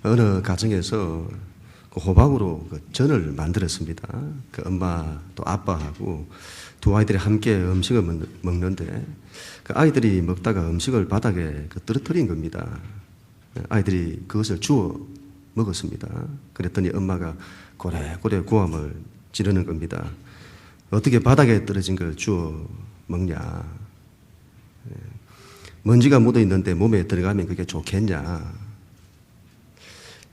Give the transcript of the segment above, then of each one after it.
어느 가정에서 그 호박으로 그 전을 만들었습니다. 그 엄마 또 아빠하고 두 아이들이 함께 음식을 먹는데 그 아이들이 먹다가 음식을 바닥에 떨어뜨린 겁니다. 아이들이 그것을 주워 먹었습니다. 그랬더니 엄마가 고래고래 고함을 지르는 겁니다. 어떻게 바닥에 떨어진 걸 주워 먹냐? 먼지가 묻어 있는데 몸에 들어가면 그게 좋겠냐?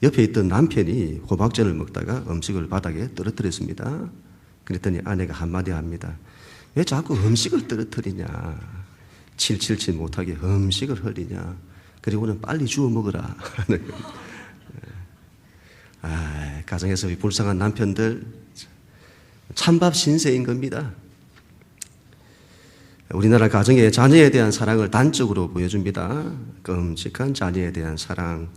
옆에 있던 남편이 호박전을 먹다가 음식을 바닥에 떨어뜨렸습니다. 그랬더니 아내가 한마디 합니다. 왜 자꾸 음식을 떨어뜨리냐? 칠칠칠 못하게 음식을 흘리냐? 그리고는 빨리 주워 먹으라. 가정에서 불쌍한 남편들 찬밥 신세인 겁니다. 우리나라 가정의 자녀에 대한 사랑을 단적으로 보여줍니다. 끔찍한 자녀에 대한 사랑.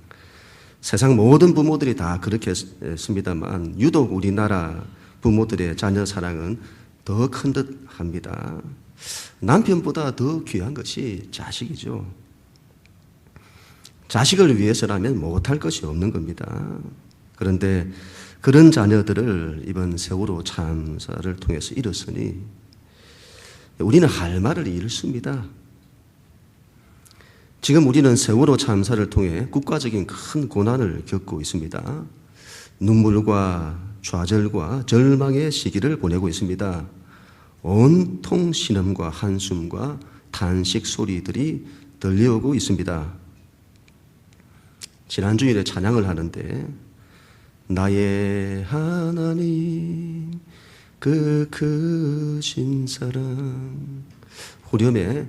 세상 모든 부모들이 다 그렇게 했습니다만 유독 우리나라 부모들의 자녀 사랑은 더 큰 듯 합니다. 남편보다 더 귀한 것이 자식이죠. 자식을 위해서라면 못할 것이 없는 겁니다. 그런데 그런 자녀들을 이번 세월호 참사를 통해서 잃었으니 우리는 할 말을 잃습니다. 지금 우리는 세월호 참사를 통해 국가적인 큰 고난을 겪고 있습니다. 눈물과 좌절과 절망의 시기를 보내고 있습니다. 온통 신음과 한숨과 탄식 소리들이 들려오고 있습니다. 지난 주일에 찬양을 하는데 나의 하나님 그 크신 사랑 후렴에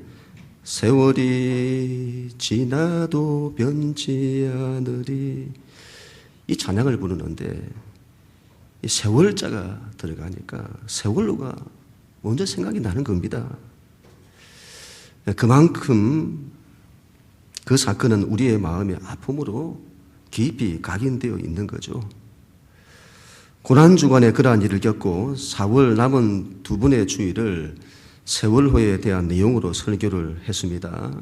세월이 지나도 변치 않으리 이 찬양을 부르는데 이 세월자가 들어가니까 세월호가 먼저 생각이 나는 겁니다. 그만큼 그 사건은 우리의 마음의 아픔으로 깊이 각인되어 있는 거죠. 고난주간에 그러한 일을 겪고 4월 남은 두 분의 주일을 세월호에 대한 내용으로 설교를 했습니다.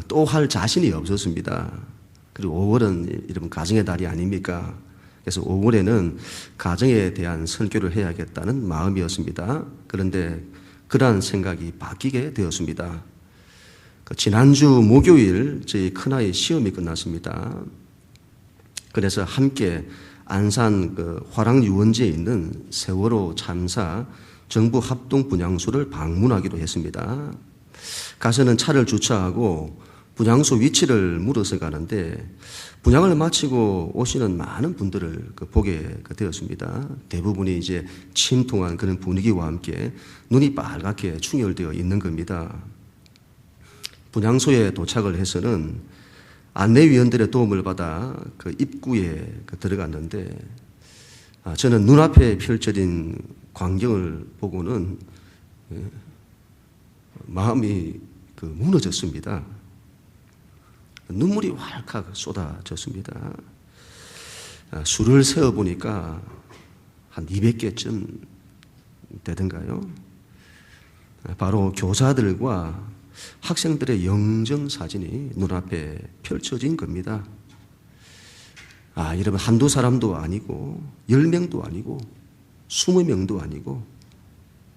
또 할 자신이 없었습니다. 그리고 5월은 여러분 가정의 달이 아닙니까? 그래서 5월에는 가정에 대한 설교를 해야겠다는 마음이었습니다. 그런데 그러한 생각이 바뀌게 되었습니다. 지난주 목요일 저희 큰아이 시험이 끝났습니다. 그래서 함께 안산 화랑유원지에 있는 세월호 참사 정부 합동 분향소를 방문하기로 했습니다. 가서는 차를 주차하고 분향소 위치를 물어서 가는데 분향을 마치고 오시는 많은 분들을 보게 되었습니다. 대부분이 이제 침통한 그런 분위기와 함께 눈이 빨갛게 충혈되어 있는 겁니다. 분향소에 도착을 해서는 안내위원들의 도움을 받아 그 입구에 들어갔는데 저는 눈앞에 펼쳐진 광경을 보고는 마음이 무너졌습니다. 눈물이 왈칵 쏟아졌습니다. 수를 세어보니까 한 200개쯤 되던가요? 바로 교사들과 학생들의 영정사진이 눈앞에 펼쳐진 겁니다. 여러분 한두 사람도 아니고 10명도 아니고 20명도 아니고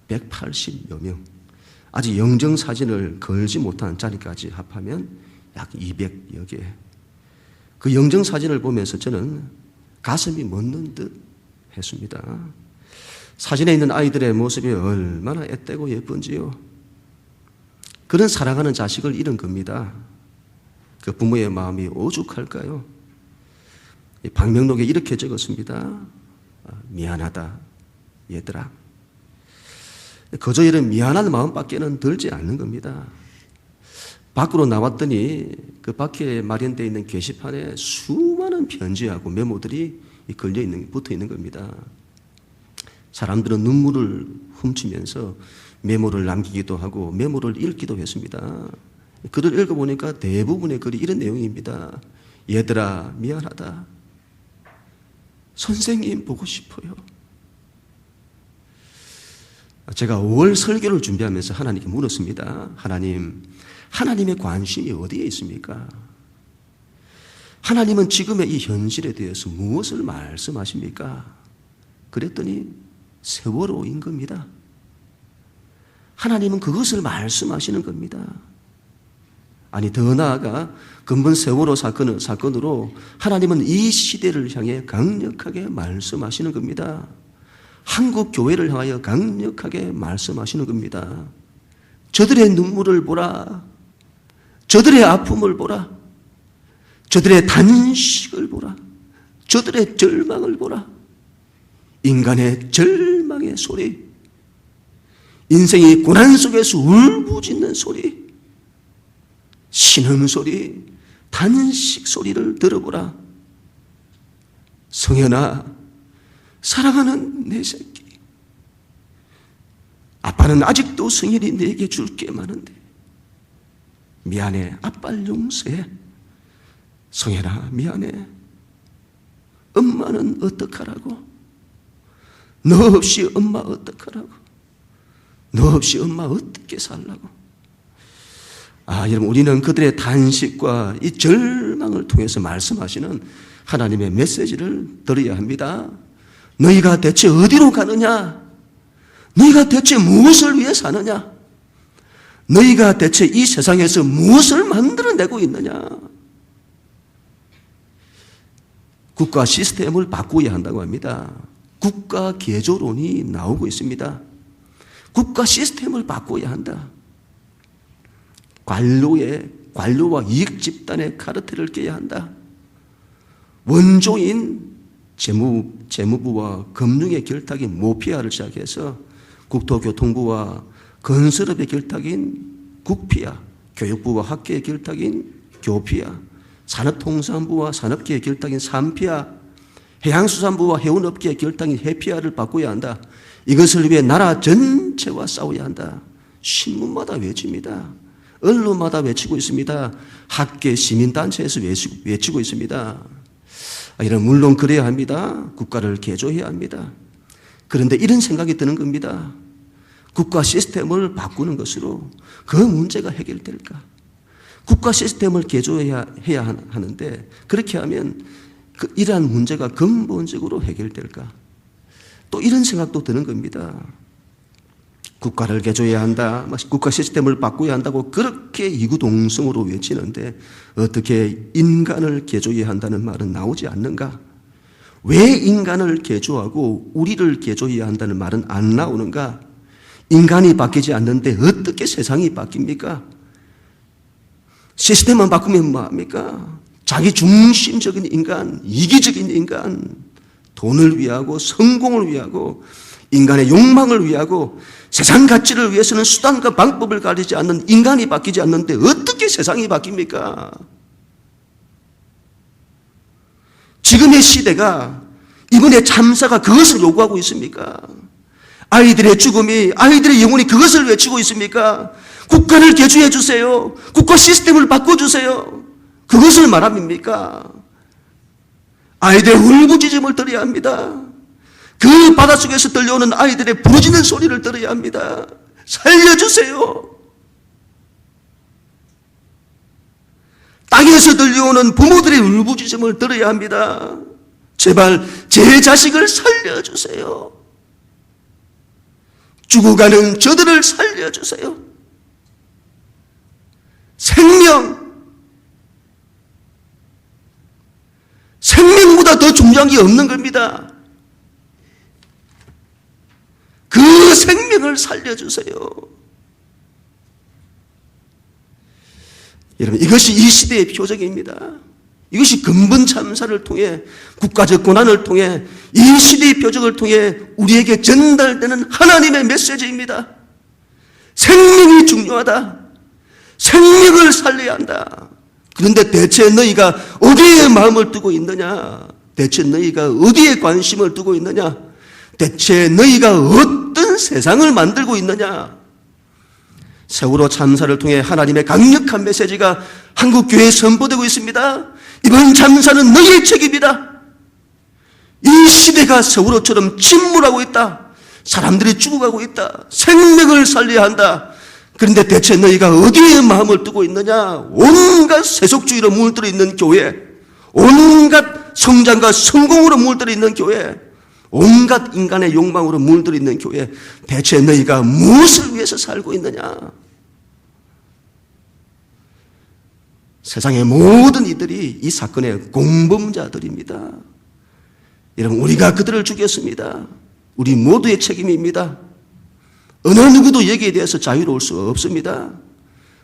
180여 명 아직 영정사진을 걸지 못한 자리까지 합하면 약 200여 개. 그 영정사진을 보면서 저는 가슴이 멎는 듯 했습니다. 사진에 있는 아이들의 모습이 얼마나 앳되고 예쁜지요. 그런 사랑하는 자식을 잃은 겁니다. 그 부모의 마음이 오죽할까요? 방명록에 이렇게 적었습니다. 미안하다 얘들아. 그저 이런 미안한 마음밖에는 들지 않는 겁니다. 밖으로 나왔더니 그 밖에 마련되어 있는 게시판에 수많은 편지하고 메모들이 붙어 있는 겁니다. 사람들은 눈물을 훔치면서 메모를 남기기도 하고 메모를 읽기도 했습니다. 글을 읽어보니까 대부분의 글이 이런 내용입니다. 얘들아 미안하다. 선생님 보고 싶어요. 제가 5월 설교를 준비하면서 하나님께 물었습니다. 하나님의 관심이 어디에 있습니까? 하나님은 지금의 이 현실에 대해서 무엇을 말씀하십니까? 그랬더니 세월호인 겁니다. 하나님은 그것을 말씀하시는 겁니다. 아니, 더 나아가 근본 세월호 사건으로 하나님은 이 시대를 향해 강력하게 말씀하시는 겁니다. 한국 교회를 향하여 강력하게 말씀하시는 겁니다. 저들의 눈물을 보라. 저들의 아픔을 보라. 저들의 단식을 보라. 저들의 절망을 보라. 인간의 절망의 소리, 인생이 고난 속에서 울부짖는 소리, 신음소리, 단식 소리를 들어보라. 성현아, 사랑하는 내 새끼, 아빠는 아직도 성현이 내게 줄 게 많은데 미안해, 아빠를 용서해. 성현아, 미안해. 엄마는 어떡하라고? 너 없이 엄마 어떡하라고? 너 없이 엄마 어떻게 살라고? 여러분, 우리는 그들의 단식과 이 절망을 통해서 말씀하시는 하나님의 메시지를 들어야 합니다. 너희가 대체 어디로 가느냐? 너희가 대체 무엇을 위해 사느냐? 너희가 대체 이 세상에서 무엇을 만들어내고 있느냐? 국가 시스템을 바꾸어야 한다고 합니다. 국가 개조론이 나오고 있습니다. 국가 시스템을 바꿔야 한다. 관료와 이익 집단의 카르텔을 깨야 한다. 원조인 재무부와 금융의 결탁인 모피아를 시작해서 국토교통부와 건설업의 결탁인 국피아, 교육부와 학계의 결탁인 교피아, 산업통상부와 산업계의 결탁인 산피아, 해양수산부와 해운업계의 결탁인 해피아를 바꿔야 한다. 이것을 위해 나라 전체와 싸워야 한다. 신문마다 외칩니다. 언론마다 외치고 있습니다. 학계 시민단체에서 외치고 있습니다. 이런 물론 그래야 합니다. 국가를 개조해야 합니다. 그런데 이런 생각이 드는 겁니다. 국가 시스템을 바꾸는 것으로 그 문제가 해결될까? 국가 시스템을 개조해야 하는데 그렇게 하면 이러한 문제가 근본적으로 해결될까? 또 이런 생각도 드는 겁니다. 국가를 개조해야 한다, 국가 시스템을 바꿔야 한다고 그렇게 이구동성으로 외치는데 어떻게 인간을 개조해야 한다는 말은 나오지 않는가? 왜 인간을 개조하고 우리를 개조해야 한다는 말은 안 나오는가? 인간이 바뀌지 않는데 어떻게 세상이 바뀝니까? 시스템만 바꾸면 뭐합니까? 자기 중심적인 인간, 이기적인 인간, 돈을 위하고 성공을 위하고 인간의 욕망을 위하고 세상 가치를 위해서는 수단과 방법을 가리지 않는 인간이 바뀌지 않는데 어떻게 세상이 바뀝니까? 지금의 시대가, 이번에 참사가 그것을 요구하고 있습니까? 아이들의 죽음이, 아이들의 영혼이 그것을 외치고 있습니까? 국가를 개조해 주세요. 국가 시스템을 바꿔주세요. 그것을 말합니까? 아이들의 울부짖음을 들어야 합니다. 그 바닷속에서 들려오는 아이들의 부르짖는 소리를 들어야 합니다. 살려주세요. 땅에서 들려오는 부모들의 울부짖음을 들어야 합니다. 제발 제 자식을 살려주세요. 죽어가는 저들을 살려주세요. 생명보다 더 중요한 게 없는 겁니다. 그 생명을 살려주세요. 여러분, 이것이 이 시대의 표적입니다. 이것이 근본 참사를 통해, 국가적 고난을 통해, 이 시대의 표적을 통해 우리에게 전달되는 하나님의 메시지입니다. 생명이 중요하다. 생명을 살려야 한다. 그런데 대체 너희가 어디에 마음을 두고 있느냐? 대체 너희가 어디에 관심을 두고 있느냐? 대체 너희가 어떤 세상을 만들고 있느냐? 세월호 참사를 통해 하나님의 강력한 메시지가 한국 교회에 선포되고 있습니다. 이번 참사는 너희의 책임이다. 이 시대가 세월호처럼 침몰하고 있다. 사람들이 죽어가고 있다. 생명을 살려야 한다. 그런데 대체 너희가 어디에 마음을 두고 있느냐? 온갖 세속주의로 물들어 있는 교회, 온갖 성장과 성공으로 물들어 있는 교회, 온갖 인간의 욕망으로 물들어 있는 교회, 대체 너희가 무엇을 위해서 살고 있느냐? 세상의 모든 이들이 이 사건의 공범자들입니다. 여러분, 우리가 그들을 죽였습니다. 우리 모두의 책임입니다. 어느 누구도 여기에 대해서 자유로울 수 없습니다.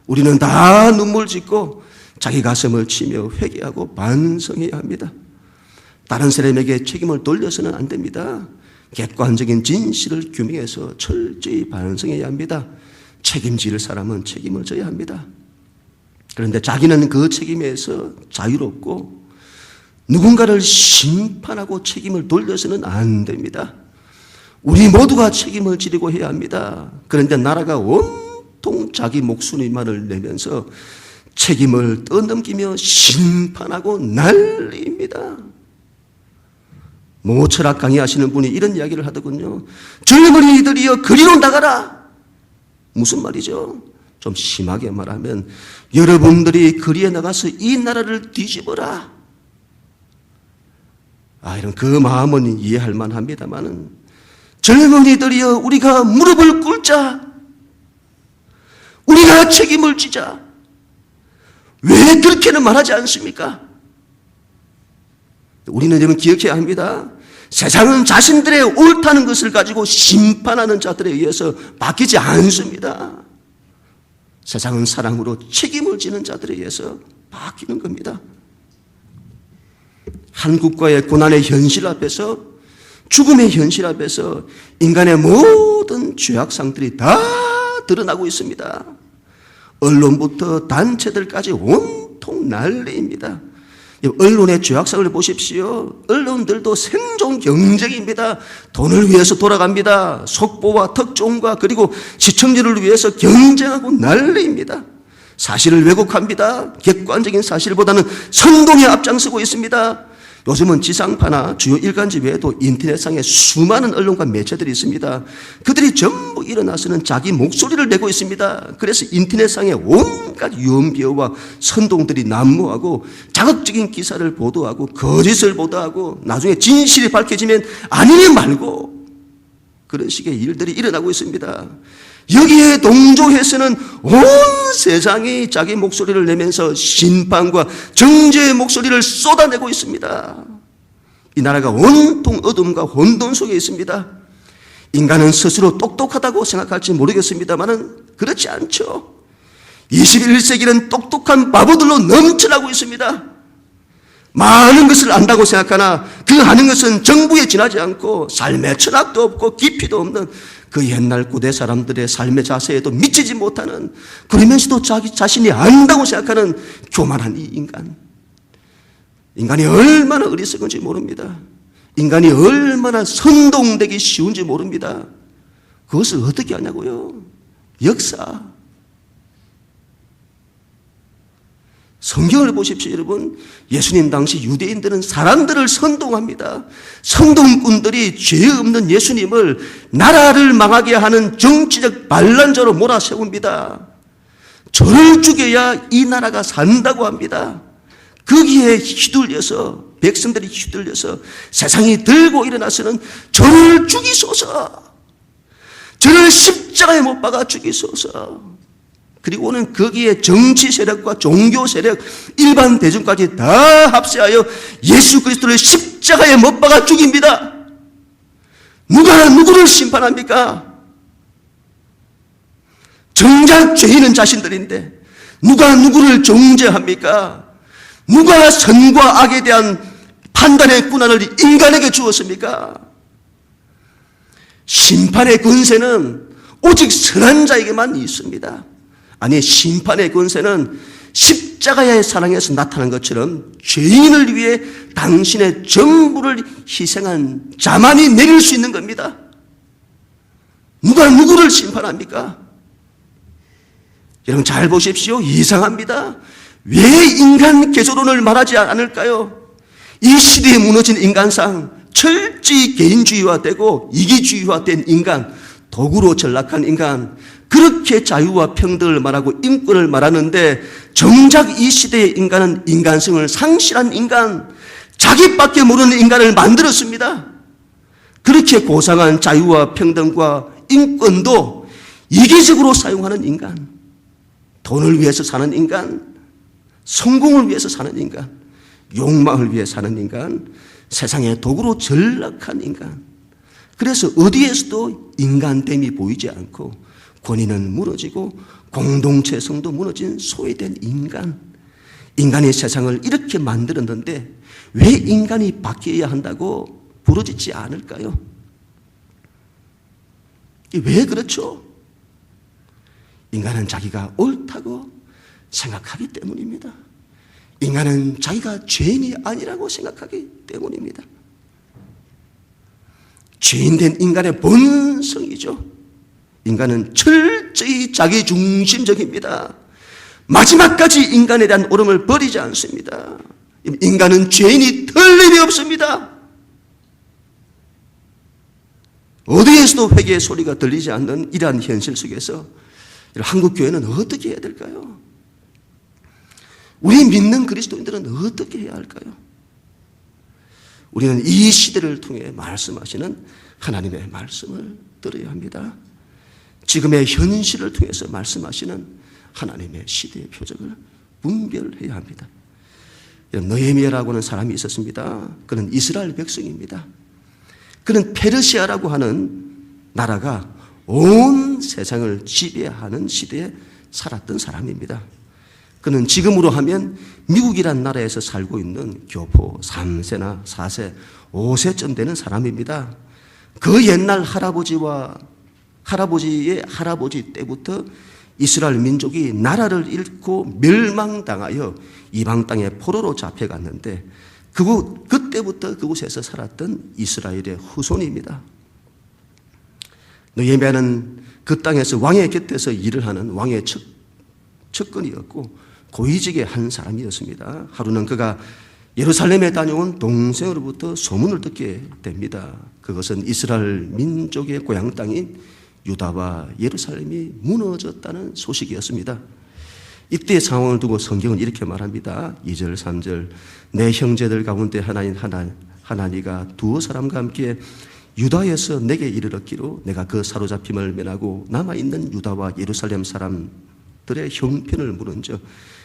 우리는 다 눈물 짓고 자기 가슴을 치며 회개하고 반성해야 합니다. 다른 사람에게 책임을 돌려서는 안 됩니다. 객관적인 진실을 규명해서 철저히 반성해야 합니다. 책임질 사람은 책임을 져야 합니다. 그런데 자기는 그 책임에서 자유롭고 누군가를 심판하고 책임을 돌려서는 안 됩니다. 우리 모두가 책임을 지려고 해야 합니다. 그런데 나라가 온통 자기 목숨만을 내면서 책임을 떠넘기며 심판하고 난리입니다. 모철학 강의하시는 분이 이런 이야기를 하더군요. 젊은이들이여 그리로 나가라. 무슨 말이죠? 좀 심하게 말하면 여러분들이 거리에 나가서 이 나라를 뒤집어라. 이런 그 마음은 이해할 만합니다만은 젊은이들이여 우리가 무릎을 꿇자. 우리가 책임을 지자. 왜 그렇게는 말하지 않습니까? 우리는 여러분 기억해야 합니다. 세상은 자신들의 옳다는 것을 가지고 심판하는 자들에 의해서 바뀌지 않습니다. 세상은 사랑으로 책임을 지는 자들에 의해서 바뀌는 겁니다. 한국과의 고난의 현실 앞에서, 죽음의 현실 앞에서 인간의 모든 죄악상들이 다 드러나고 있습니다. 언론부터 단체들까지 온통 난리입니다. 언론의 죄악상을 보십시오. 언론들도 생존 경쟁입니다. 돈을 위해서 돌아갑니다. 속보와 특종과 그리고 시청률을 위해서 경쟁하고 난리입니다. 사실을 왜곡합니다. 객관적인 사실보다는 선동에 앞장서고 있습니다. 요즘은 지상파나 주요 일간지 외에도 인터넷상에 수많은 언론과 매체들이 있습니다. 그들이 전부 일어나서는 자기 목소리를 내고 있습니다. 그래서 인터넷상에 온갖 유언비어와 선동들이 난무하고 자극적인 기사를 보도하고 거짓을 보도하고 나중에 진실이 밝혀지면 아니면 말고 그런 식의 일들이 일어나고 있습니다. 여기에 동조해서는 온 세상이 자기 목소리를 내면서 심판과 정죄의 목소리를 쏟아내고 있습니다. 이 나라가 온통 어둠과 혼돈 속에 있습니다. 인간은 스스로 똑똑하다고 생각할지 모르겠습니다만 그렇지 않죠. 21세기는 똑똑한 바보들로 넘쳐나고 있습니다. 많은 것을 안다고 생각하나 그 아는 것은 정부에 지나지 않고 삶의 철학도 없고 깊이도 없는 그 옛날 고대 사람들의 삶의 자세에도 미치지 못하는, 그러면서도 자기 자신이 안다고 생각하는 교만한 이 인간. 인간이 얼마나 어리석은지 모릅니다. 인간이 얼마나 선동되기 쉬운지 모릅니다. 그것을 어떻게 하냐고요? 역사. 성경을 보십시오, 여러분. 예수님 당시 유대인들은 사람들을 선동합니다. 선동꾼들이 죄 없는 예수님을 나라를 망하게 하는 정치적 반란자로 몰아세웁니다. 저를 죽여야 이 나라가 산다고 합니다. 거기에 휘둘려서, 백성들이 휘둘려서 세상이 들고 일어나서는 저를 죽이소서, 저를 십자가에 못 박아 죽이소서. 그리고는 거기에 정치 세력과 종교 세력, 일반 대중까지 다 합세하여 예수 그리스도를 십자가에 못 박아 죽입니다. 누가 누구를 심판합니까? 정작 죄인은 자신들인데 누가 누구를 정죄합니까? 누가 선과 악에 대한 판단의 권한을 인간에게 주었습니까? 심판의 권세는 오직 선한 자에게만 있습니다. 아니, 심판의 권세는 십자가의 사랑에서 나타난 것처럼 죄인을 위해 당신의 전부를 희생한 자만이 내릴 수 있는 겁니다. 누가 누구를 심판합니까? 여러분 잘 보십시오. 이상합니다. 왜 인간 개조론을 말하지 않을까요? 이 시대에 무너진 인간상 철저히 개인주의화되고 이기주의화된 인간, 도구로 전락한 인간, 그렇게 자유와 평등을 말하고 인권을 말하는데 정작 이 시대의 인간은 인간성을 상실한 인간, 자기밖에 모르는 인간을 만들었습니다. 그렇게 고상한 자유와 평등과 인권도 이기적으로 사용하는 인간, 돈을 위해서 사는 인간, 성공을 위해서 사는 인간, 욕망을 위해 사는 인간, 세상의 도구로 전락한 인간. 그래서 어디에서도 인간됨이 보이지 않고 권위는 무너지고 공동체성도 무너진 소외된 인간. 인간이 세상을 이렇게 만들었는데 왜 인간이 바뀌어야 한다고 부르짖지 않을까요? 왜 그렇죠? 인간은 자기가 옳다고 생각하기 때문입니다. 인간은 자기가 죄인이 아니라고 생각하기 때문입니다. 죄인된 인간의 본성이죠. 인간은 철저히 자기중심적입니다. 마지막까지 인간에 대한 옳음을 버리지 않습니다. 인간은 죄인이 틀림이 없습니다. 어디에서도 회개의 소리가 들리지 않는 이러한 현실 속에서 한국교회는 어떻게 해야 될까요? 우리 믿는 그리스도인들은 어떻게 해야 할까요? 우리는 이 시대를 통해 말씀하시는 하나님의 말씀을 들어야 합니다. 지금의 현실을 통해서 말씀하시는 하나님의 시대의 표적을 분별해야 합니다. 느헤미야라고 하는 사람이 있었습니다. 그는 이스라엘 백성입니다. 그는 페르시아라고 하는 나라가 온 세상을 지배하는 시대에 살았던 사람입니다. 그는 지금으로 하면 미국이란 나라에서 살고 있는 교포 3세나 4세, 5세쯤 되는 사람입니다. 그 옛날 할아버지의 할아버지 때부터 이스라엘 민족이 나라를 잃고 멸망당하여 이방 땅에 포로로 잡혀갔는데 그때부터 그곳에서 살았던 이스라엘의 후손입니다. 느헤미야는 그 땅에서 왕의 곁에서 일을 하는 왕의 측근이었고 고위직의 한 사람이었습니다. 하루는 그가 예루살렘에 다녀온 동생으로부터 소문을 듣게 됩니다. 그것은 이스라엘 민족의 고향 땅인 유다와 예루살렘이 무너졌다는 소식이었습니다. 이때의 상황을 두고 성경은 이렇게 말합니다. 2절, 3절. 내 형제들 가운데 하나니가 두어 사람과 함께 유다에서 내게 이르렀기로 내가 그 사로잡힘을 면하고 남아있는 유다와 예루살렘 사람들의 형편을 물은즉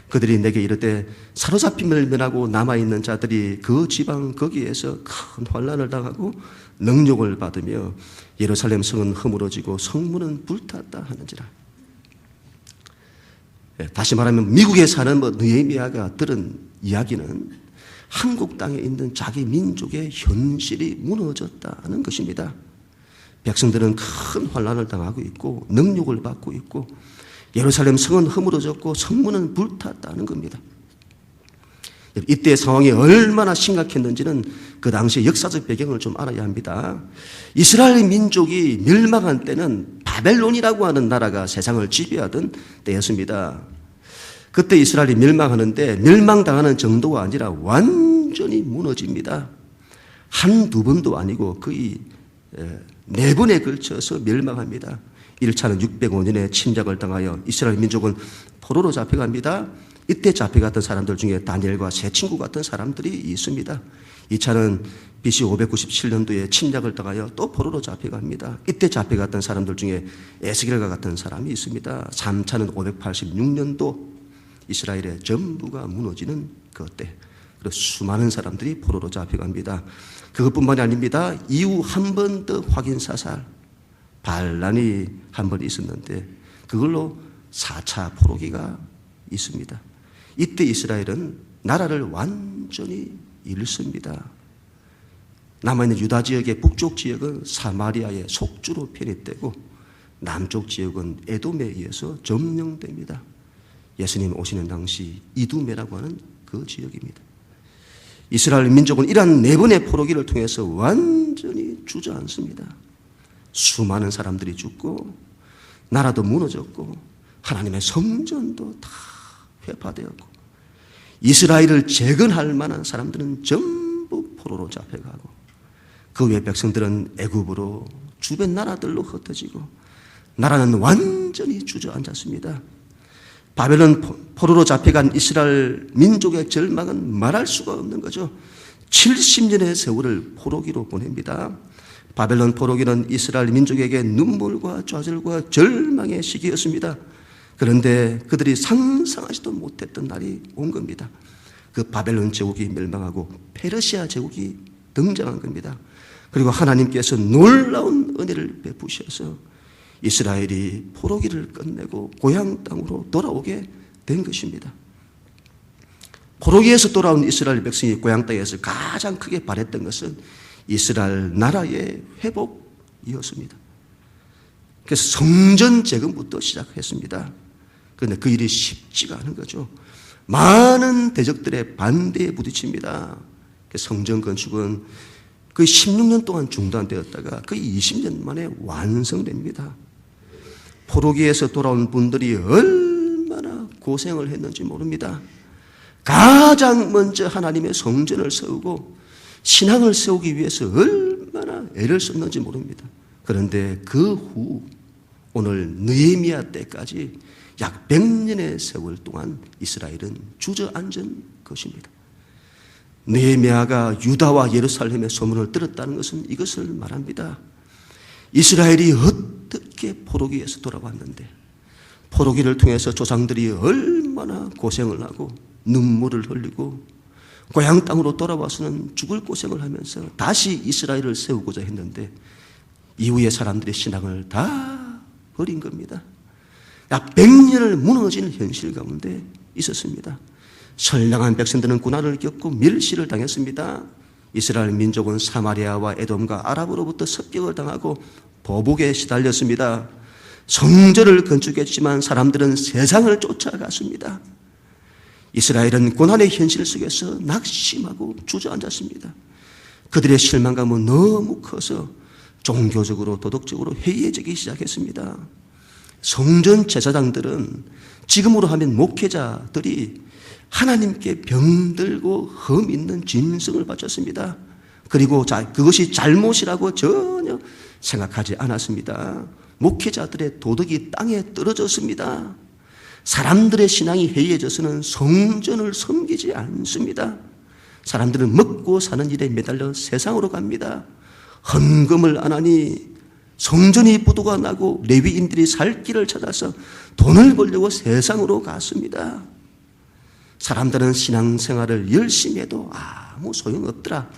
그들이 내게 이르되 사로잡힘을 면하고 남아있는 자들이 그 지방 거기에서 큰 환난을 당하고 능욕을 받으며 예루살렘 성은 허물어지고 성문은 불탔다 하는지라. 다시 말하면 미국에 사는 느헤미야가 들은 이야기는 한국 땅에 있는 자기 민족의 현실이 무너졌다는 것입니다. 백성들은 큰 환난을 당하고 있고 능욕을 받고 있고 예루살렘 성은 허물어졌고 성문은 불탔다는 겁니다. 이때의 상황이 얼마나 심각했는지는 그 당시의 역사적 배경을 좀 알아야 합니다. 이스라엘 민족이 멸망한 때는 바벨론이라고 하는 나라가 세상을 지배하던 때였습니다. 그때 이스라엘이 멸망하는데 멸망당하는 정도가 아니라 완전히 무너집니다. 한두 번도 아니고 거의 4번에 걸쳐서 멸망합니다. 1차는 605년에 침략을 당하여 이스라엘 민족은 포로로 잡혀갑니다. 이때 잡혀갔던 사람들 중에 다니엘과 세 친구 같은 사람들이 있습니다. 2차는 BC 597년도에 침략을 당하여 또 포로로 잡혀갑니다. 이때 잡혀갔던 사람들 중에 에스겔과 같은 사람이 있습니다. 3차는 586년도 이스라엘의 전부가 무너지는 그때 그리고 수많은 사람들이 포로로 잡혀갑니다. 그것뿐만이 아닙니다. 이후 한 번 더 확인사살 반란이 한 번 있었는데 그걸로 4차 포로기가 있습니다. 이때 이스라엘은 나라를 완전히 잃습니다. 남아있는 유다 지역의 북쪽 지역은 사마리아의 속주로 편입되고 남쪽 지역은 에돔에 의해서 점령됩니다. 예수님 오시는 당시 이두메라고 하는 그 지역입니다. 이스라엘 민족은 이러한 4번의 포로기를 통해서 완전히 주저앉습니다. 수많은 사람들이 죽고 나라도 무너졌고 하나님의 성전도 다 회파되었고 이스라엘을 재건할 만한 사람들은 전부 포로로 잡혀가고 그 외 백성들은 애굽으로 주변 나라들로 흩어지고 나라는 완전히 주저앉았습니다. 바벨론 포로로 잡혀간 이스라엘 민족의 절망은 말할 수가 없는 거죠. 70년의 세월을 포로기로 보냅니다. 바벨론 포로기는 이스라엘 민족에게 눈물과 좌절과 절망의 시기였습니다. 그런데 그들이 상상하지도 못했던 날이 온 겁니다. 그 바벨론 제국이 멸망하고 페르시아 제국이 등장한 겁니다. 그리고 하나님께서 놀라운 은혜를 베푸셔서 이스라엘이 포로기를 끝내고 고향 땅으로 돌아오게 된 것입니다. 포로기에서 돌아온 이스라엘 백성이 고향 땅에서 가장 크게 바랬던 것은 이스라엘 나라의 회복이었습니다. 그래서 성전 재건부터 시작했습니다. 그런데 그 일이 쉽지가 않은 거죠. 많은 대적들의 반대에 부딪힙니다. 성전 건축은 거의 16년 동안 중단되었다가 거의 20년 만에 완성됩니다. 포로기에서 돌아온 분들이 얼마나 고생을 했는지 모릅니다. 가장 먼저 하나님의 성전을 세우고 신앙을 세우기 위해서 얼마나 애를 썼는지 모릅니다. 그런데 그 후 오늘 느헤미야 때까지 약 100년의 세월 동안 이스라엘은 주저앉은 것입니다. 느헤미야가 유다와 예루살렘의 소문을 들었다는 것은 이것을 말합니다. 이스라엘이 어떻게 포로기에서 돌아왔는데 포로기를 통해서 조상들이 얼마나 고생을 하고 눈물을 흘리고 고향 땅으로 돌아와서는 죽을 고생을 하면서 다시 이스라엘을 세우고자 했는데 이후에 사람들의 신앙을 다 버린 겁니다. 약 100년을 무너진 현실 가운데 있었습니다. 선량한 백성들은 고난을 겪고 멸시를 당했습니다. 이스라엘 민족은 사마리아와 에돔과 아랍으로부터 습격을 당하고 보복에 시달렸습니다. 성전을 건축했지만 사람들은 세상을 쫓아갔습니다. 이스라엘은 고난의 현실 속에서 낙심하고 주저앉았습니다. 그들의 실망감은 너무 커서 종교적으로 도덕적으로 해이해지기 시작했습니다. 성전 제사장들은 지금으로 하면 목회자들이 하나님께 병들고 흠 있는 짐승을 바쳤습니다. 그리고 그것이 잘못이라고 전혀 생각하지 않았습니다. 목회자들의 도덕이 땅에 떨어졌습니다. 사람들의 신앙이 해이해져서는 성전을 섬기지 않습니다. 사람들은 먹고 사는 일에 매달려 세상으로 갑니다. 헌금을 안 하니 성전이 부도가 나고 레위인들이 살 길을 찾아서 돈을 벌려고 세상으로 갔습니다. 사람들은 신앙생활을 열심히 해도 아무 소용없더라.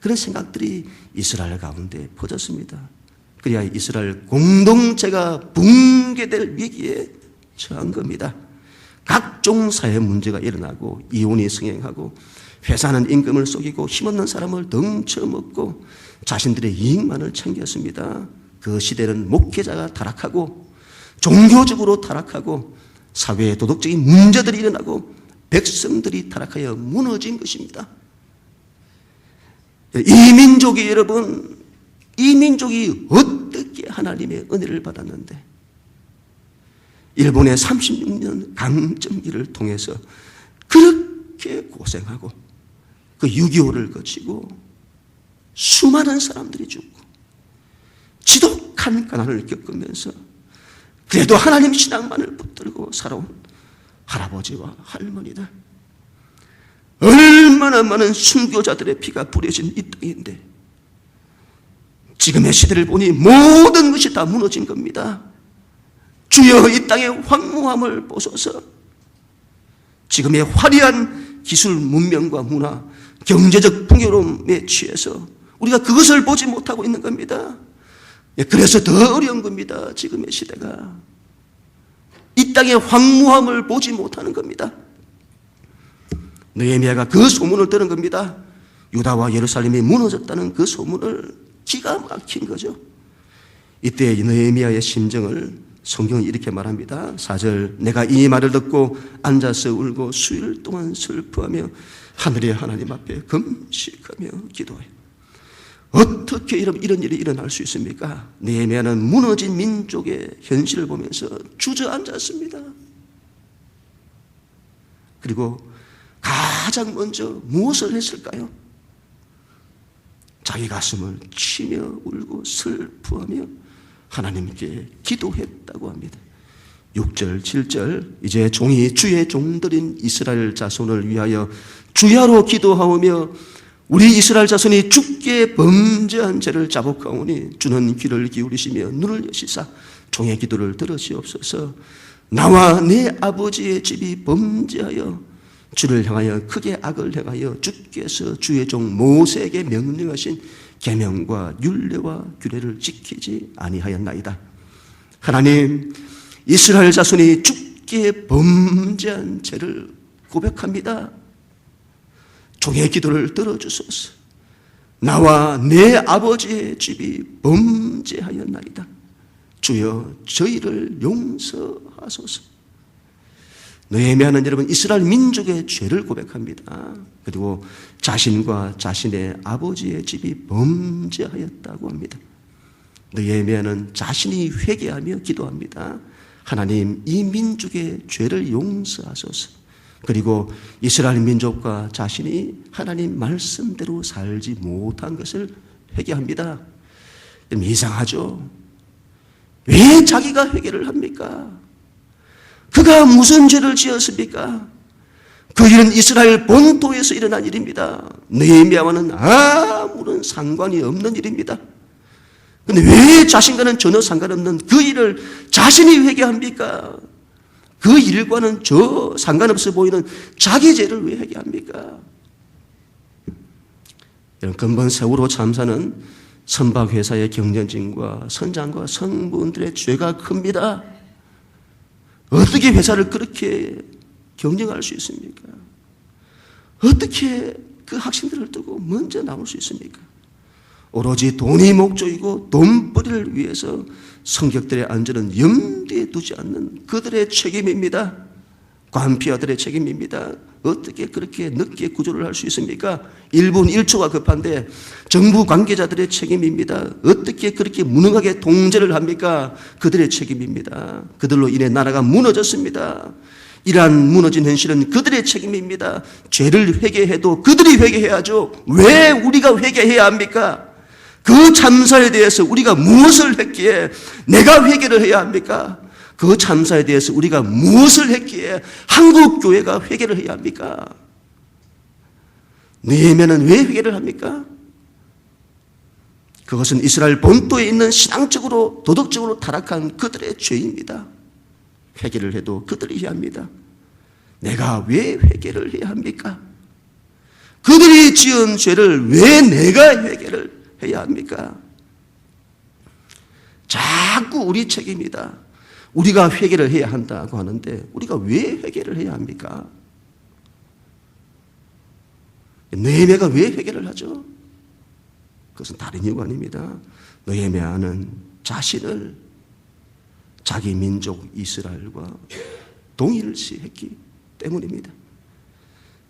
그런 생각들이 이스라엘 가운데 퍼졌습니다. 그래야 이스라엘 공동체가 붕괴될 위기에 처한 겁니다. 각종 사회 문제가 일어나고 이혼이 성행하고 회사는 임금을 속이고 힘없는 사람을 덩쳐먹고 자신들의 이익만을 챙겼습니다. 그 시대는 목회자가 타락하고 종교적으로 타락하고 사회에 도덕적인 문제들이 일어나고 백성들이 타락하여 무너진 것입니다. 이 민족이 여러분, 이 민족이 어떻게 하나님의 은혜를 받았는데 일본의 36년 강점기를 통해서 그렇게 고생하고 그 6.25를 거치고 수많은 사람들이 죽고 지독한 가난을 겪으면서 그래도 하나님 신앙만을 붙들고 살아온 할아버지와 할머니들, 얼마나 많은 순교자들의 피가 뿌려진 이 땅인데 지금의 시대를 보니 모든 것이 다 무너진 겁니다. 주여 이 땅의 황무함을 보소서. 지금의 화려한 기술 문명과 문화, 경제적 풍요로움에 취해서 우리가 그것을 보지 못하고 있는 겁니다. 그래서 더 어려운 겁니다. 지금의 시대가 이 땅의 황무함을 보지 못하는 겁니다. 느헤미야가 그 소문을 들은 겁니다. 유다와 예루살렘이 무너졌다는 그 소문을 기가 막힌 거죠. 이때 느헤미야의 심정을 성경은 이렇게 말합니다. 4절, 내가 이 말을 듣고 앉아서 울고 수일 동안 슬퍼하며 하늘의 하나님 앞에 금식하며 기도해. 어떻게 이런 일이 일어날 수 있습니까? 느헤미야는 무너진 민족의 현실을 보면서 주저앉았습니다. 그리고 가장 먼저 무엇을 했을까요? 자기 가슴을 치며 울고 슬퍼하며 하나님께 기도했다고 합니다. 6절, 7절 이제 종이 주의 종들인 이스라엘 자손을 위하여 주야로 기도하오며 우리 이스라엘 자손이 주께 범죄한 죄를 자복하오니 주는 귀를 기울이시며 눈을 여시사 종의 기도를 들으시옵소서. 나와 내 아버지의 집이 범죄하여 주를 향하여 크게 악을 행하여 주께서 주의 종 모세에게 명령하신 계명과 율례와 규례를 지키지 아니하였나이다. 하나님, 이스라엘 자손이 주께 범죄한 죄를 고백합니다. 종의 기도를 들어주소서. 나와 내 아버지의 집이 범죄하였나이다. 주여 저희를 용서하소서. 느헤미야는 여러분 이스라엘 민족의 죄를 고백합니다. 그리고 자신과 자신의 아버지의 집이 범죄하였다고 합니다. 느헤미야는 자신이 회개하며 기도합니다. 하나님, 이 민족의 죄를 용서하소서. 그리고 이스라엘 민족과 자신이 하나님 말씀대로 살지 못한 것을 회개합니다. 이상하죠? 왜 자기가 회개를 합니까? 그가 무슨 죄를 지었습니까? 그 일은 이스라엘 본토에서 일어난 일입니다. 느헤미야와는 아무런 상관이 없는 일입니다. 그런데 왜 자신과는 전혀 상관없는 그 일을 자신이 회개합니까? 그 일과는 저 상관없어 보이는 자기 죄를 왜 회개합니까? 근본 세월호 참사는 선박회사의 경영진과 선장과 성분들의 죄가 큽니다. 어떻게 회사를 그렇게 경영할 수 있습니까? 어떻게 그 학생들을 두고 먼저 나올 수 있습니까? 오로지 돈이 목적이고 돈벌이를 위해서 성격들의 안전은 염두에 두지 않는 그들의 책임입니다. 관피아들의 책임입니다. 어떻게 그렇게 늦게 구조를 할 수 있습니까? 1분 1초가 급한데 정부 관계자들의 책임입니다. 어떻게 그렇게 무능하게 통제를 합니까? 그들의 책임입니다. 그들로 인해 나라가 무너졌습니다. 이러한 무너진 현실은 그들의 책임입니다. 죄를 회개해도 그들이 회개해야죠. 왜 우리가 회개해야 합니까? 그 참사에 대해서 우리가 무엇을 했기에 내가 회개를 해야 합니까? 그 참사에 대해서 우리가 무엇을 했기에 한국교회가 회개를 해야 합니까? 느헤미야는 왜 회개를 합니까? 그것은 이스라엘 본토에 있는 신앙적으로 도덕적으로 타락한 그들의 죄입니다. 회개를 해도 그들이 해야 합니다. 내가 왜 회개를 해야 합니까? 그들이 지은 죄를 왜 내가 회개를 해야 합니까? 자꾸 우리 책임이다. 우리가 회개를 해야 한다고 하는데 우리가 왜 회개를 해야 합니까? 느헤미야가 왜 회개를 하죠? 그것은 다른 이유가 아닙니다. 느헤미야는 자신을 자기 민족 이스라엘과 동일시했기 때문입니다.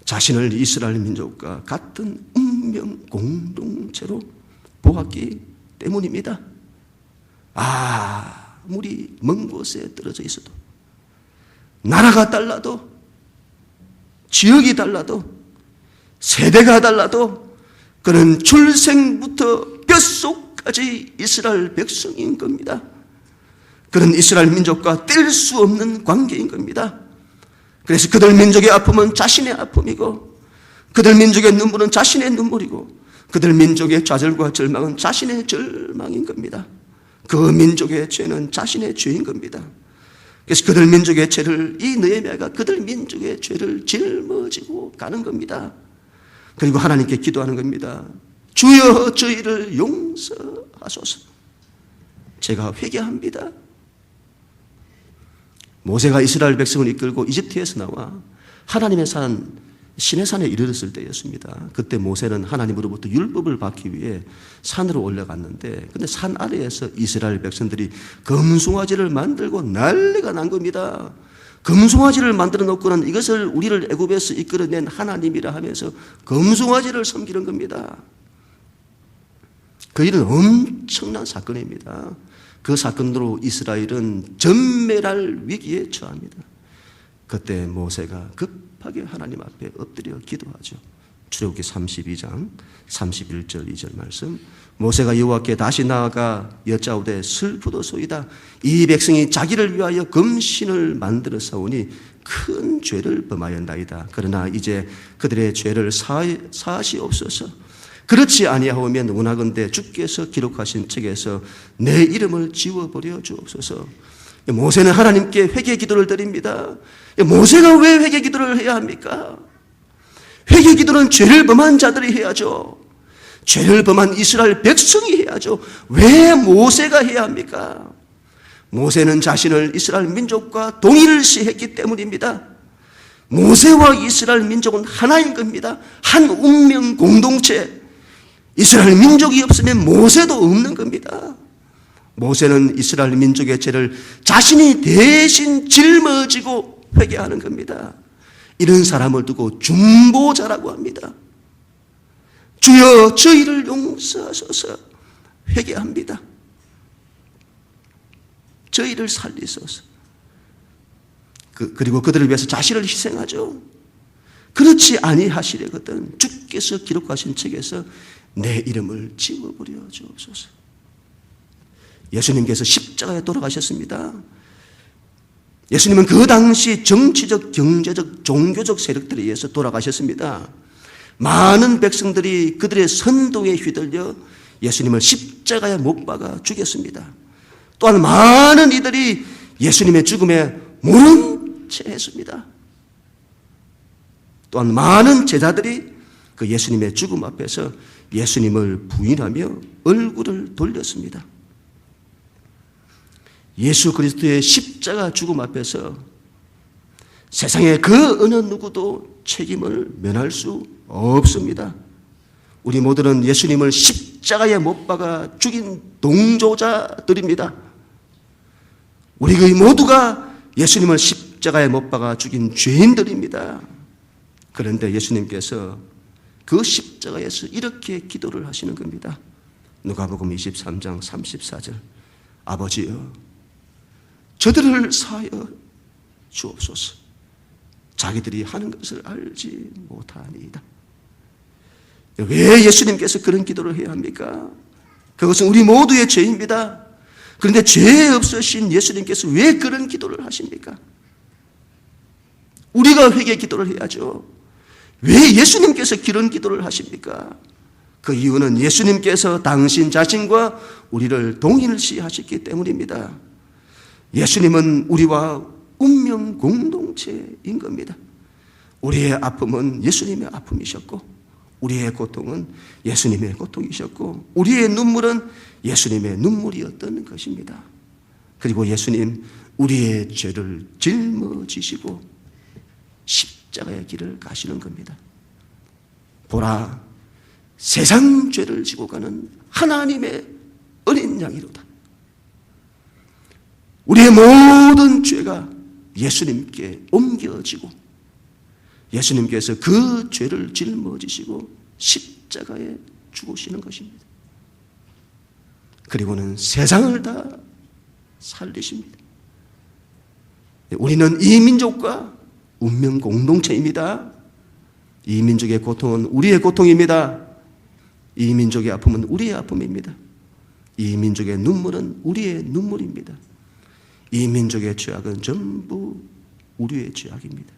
자신을 이스라엘 민족과 같은 운명 공동체로 보았기 때문입니다. 아무리 먼 곳에 떨어져 있어도 나라가 달라도 지역이 달라도 세대가 달라도 그는 출생부터 뼛속까지 이스라엘 백성인 겁니다. 그는 이스라엘 민족과 뗄 수 없는 관계인 겁니다. 그래서 그들 민족의 아픔은 자신의 아픔이고 그들 민족의 눈물은 자신의 눈물이고 그들 민족의 좌절과 절망은 자신의 절망인 겁니다. 그 민족의 죄는 자신의 죄인 겁니다. 그래서 그들 민족의 죄를 이 느헤미야가 그들 민족의 죄를 짊어지고 가는 겁니다. 그리고 하나님께 기도하는 겁니다. 주여 저희를 용서하소서. 제가 회개합니다. 모세가 이스라엘 백성을 이끌고 이집트에서 나와 하나님의 산 시내산에 이르렀을 때였습니다. 그때 모세는 하나님으로부터 율법을 받기 위해 산으로 올라갔는데 근데 산 아래에서 이스라엘 백성들이 금송아지를 만들고 난리가 난 겁니다. 금송아지를 만들어 놓고는 이것을 우리를 애굽에서 이끌어낸 하나님이라 하면서 금송아지를 섬기는 겁니다. 그 일은 엄청난 사건입니다. 그 사건으로 이스라엘은 전멸할 위기에 처합니다. 그때 모세가 급하게 하나님 앞에 엎드려 기도하죠. 출애굽기 32장 31절 2절 말씀. 모세가 여호와께 다시 나아가 여짜오되 슬프도소이다. 이 백성이 자기를 위하여 금신을 만들어 싸우니 큰 죄를 범하였나이다. 그러나 이제 그들의 죄를 사하시옵소서. 그렇지 아니하오면 원하건대 주께서 기록하신 책에서 내 이름을 지워버려 주옵소서. 모세는 하나님께 회개 기도를 드립니다. 모세가 왜 회개 기도를 해야 합니까? 회개 기도는 죄를 범한 자들이 해야죠. 죄를 범한 이스라엘 백성이 해야죠. 왜 모세가 해야 합니까? 모세는 자신을 이스라엘 민족과 동일시했기 때문입니다. 모세와 이스라엘 민족은 하나인 겁니다. 한 운명 공동체. 이스라엘 민족이 없으면 모세도 없는 겁니다. 모세는 이스라엘 민족의 죄를 자신이 대신 짊어지고 회개하는 겁니다. 이런 사람을 두고 중보자라고 합니다. 주여 저희를 용서하소서. 회개합니다. 저희를 살리소서. 그리고 그들을 위해서 자신을 희생하죠. 그렇지 아니하시려거든 주께서 기록하신 책에서 내 이름을 지워버려 주옵소서. 예수님께서 십자가에 돌아가셨습니다. 예수님은 그 당시 정치적, 경제적, 종교적 세력들에 의해서 돌아가셨습니다. 많은 백성들이 그들의 선동에 휘둘려 예수님을 십자가에 못 박아 죽였습니다. 또한 많은 이들이 예수님의 죽음에 모른 채 했습니다. 또한 많은 제자들이 그 예수님의 죽음 앞에서 예수님을 부인하며 얼굴을 돌렸습니다. 예수 그리스도의 십자가 죽음 앞에서 세상에 그 어느 누구도 책임을 면할 수 없습니다. 우리 모두는 예수님을 십자가에 못 박아 죽인 동조자들입니다. 우리 거의 모두가 예수님을 십자가에 못 박아 죽인 죄인들입니다. 그런데 예수님께서 그 십자가에서 이렇게 기도를 하시는 겁니다. 누가복음 23장 34절. 아버지여 저들을 사하여 주옵소서. 자기들이 하는 것을 알지 못하니이다. 왜 예수님께서 그런 기도를 해야 합니까? 그것은 우리 모두의 죄입니다. 그런데 죄 없으신 예수님께서 왜 그런 기도를 하십니까? 우리가 회개 기도를 해야죠. 왜 예수님께서 그런 기도를 하십니까? 그 이유는 예수님께서 당신 자신과 우리를 동일시하셨기 때문입니다. 예수님은 우리와 운명 공동체인 겁니다. 우리의 아픔은 예수님의 아픔이셨고, 우리의 고통은 예수님의 고통이셨고, 우리의 눈물은 예수님의 눈물이었던 것입니다. 그리고 예수님 우리의 죄를 짊어지시고 십자가의 길을 가시는 겁니다. 보라, 세상 죄를 지고 가는 하나님의 어린 양이로다. 우리의 모든 죄가 예수님께 옮겨지고 예수님께서 그 죄를 짊어지시고 십자가에 죽으시는 것입니다. 그리고는 세상을 다 살리십니다. 우리는 이 민족과 운명 공동체입니다. 이 민족의 고통은 우리의 고통입니다. 이 민족의 아픔은 우리의 아픔입니다. 이 민족의 눈물은 우리의 눈물입니다. 이 민족의 죄악은 전부 우리의 죄악입니다.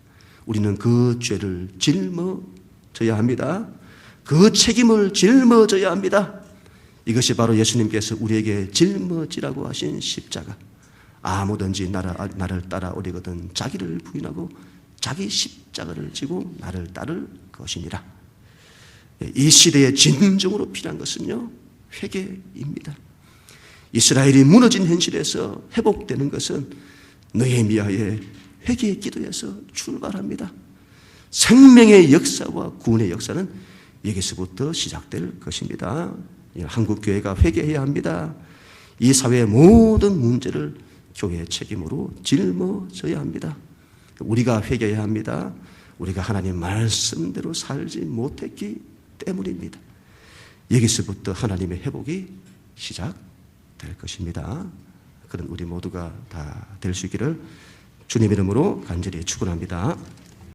우리는 그 죄를 짊어져야 합니다. 그 책임을 짊어져야 합니다. 이것이 바로 예수님께서 우리에게 짊어지라고 하신 십자가. 아무든지 나를 따라오려거든 자기를 부인하고 자기 십자가를 지고 나를 따를 것이니라. 이 시대에 진정으로 필요한 것은요, 회개입니다. 이스라엘이 무너진 현실에서 회복되는 것은 느헤미야의 회개의 기도에서 출발합니다. 생명의 역사와 구원의 역사는 여기서부터 시작될 것입니다. 한국 교회가 회개해야 합니다. 이 사회의 모든 문제를 교회의 책임으로 짊어져야 합니다. 우리가 회개해야 합니다. 우리가 하나님 말씀대로 살지 못했기 때문입니다. 여기서부터 하나님의 회복이 시작될 것입니다. 그런 우리 모두가 다 될 수 있기를 주님 이름으로 간절히 축원합니다.